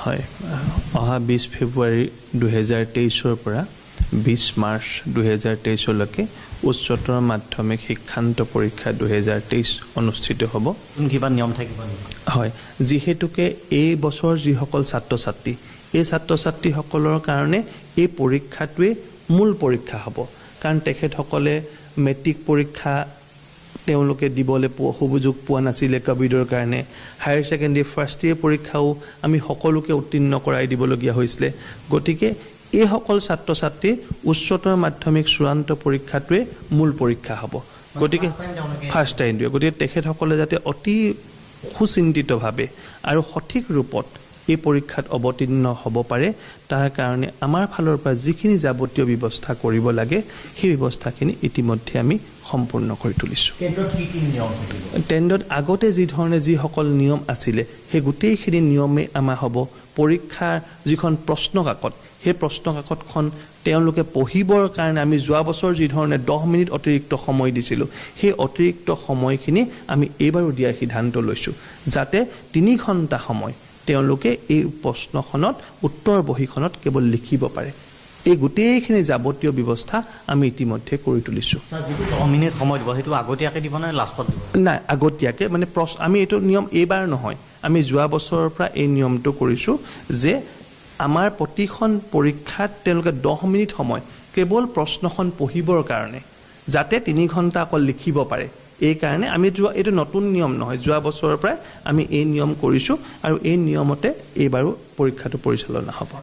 হয় অহা 20 ফেব্ৰুৱাৰী 2023 পৰা 20 মাৰ্চ 2023 লৈকে উচ্চতৰ মাধ্যমিক শিক্ষান্ত পৰীক্ষা 2023 অনুষ্ঠিত হ'ব। কিবা নিয়ম থাকিব নেকি? হয়, যিহেতুকে এই বছৰ যিসকল ছাত্ৰ-ছাত্ৰী এই ছাত্ৰ-ছাত্ৰীসকলৰ কাৰণে এই পৰীক্ষাটোৱে মূল পৰীক্ষা হ'ব। কাৰণ তেখেতসকলে মেট্ৰিক পৰীক্ষা তেওঁলোকে দিবলৈ সুযোগ পোৱা নাছিলে কোভিডৰ কাৰণে। হায়াৰ ছেকেণ্ডেৰী ফাৰ্ষ্ট ইয়েৰ পৰীক্ষাও আমি সকলোকে উত্তীৰ্ণ কৰাই দিবলগীয়া হৈছিলে। গতিকে এইসকল ছাত্ৰ-ছাত্ৰী উচ্চতৰ মাধ্যমিক চূড়ান্ত পৰীক্ষাটোৱে মূল পৰীক্ষা হ'ব। গতিকে ফাৰ্ষ্ট টাইম দিব। গতিকে তেখেতসকলে যাতে অতি সুচিন্তিতভাৱে আৰু সঠিক ৰূপত এই পৰীক্ষাত অৱতীৰ্ণ হ'ব পাৰে, তাৰ কাৰণে আমাৰ ফালৰ পৰা যিখিনি যাৱতীয় ব্যৱস্থা কৰিব লাগে সেই ব্যৱস্থাখিনি ইতিমধ্যে আমি সম্পূৰ্ণ কৰি তুলিছোঁ। কেন্দ্ৰত আগতে যি ধৰণে যিসকল নিয়ম আছিলে সেই গোটেইখিনি নিয়মে আমাৰ হ'ব। পৰীক্ষাৰ যিখন প্ৰশ্ন কাকত সেই প্ৰশ্ন কাকতখন তেওঁলোকে পঢ়িবৰ কাৰণে আমি যোৱা বছৰ যি ধৰণে 10 মিনিট অতিৰিক্ত সময় দিছিলোঁ সেই অতিৰিক্ত সময়খিনি আমি এইবাৰো দিয়াৰ সিদ্ধান্ত লৈছোঁ, যাতে 3 ঘণ্টা সময় তেওঁলোকে এই প্ৰশ্নখনত উত্তৰ বহীখনত কেৱল লিখিব পাৰে। এই গোটেইখিনি যাৱতীয় ব্যৱস্থা আমি ইতিমধ্যে কৰি তুলিছোঁ। 10 মিনিট সময় দিব, সেইটো আগতীয়াকৈ দিব নে লাষ্টত দিব? নাই, আগতীয়াকৈ মানে আমি এইটো নিয়ম এইবাৰ নহয়, আমি যোৱা বছৰৰ পৰা এই নিয়মটো কৰিছোঁ যে আমাৰ প্ৰতিখন পৰীক্ষাত তেওঁলোকে 10 মিনিট সময় কেৱল প্ৰশ্নখন পঢ়িবৰ কাৰণে, যাতে 3 ঘণ্টা অকল লিখিব পাৰে। এই কাৰণে আমি এইটো নতুন নিয়ম নহয়, যোৱা বছৰৰ পৰাই আমি এই নিয়ম কৰিছোঁ আৰু এই নিয়মতে এইবাৰো পৰীক্ষাটো পৰিচালনা হ'ব।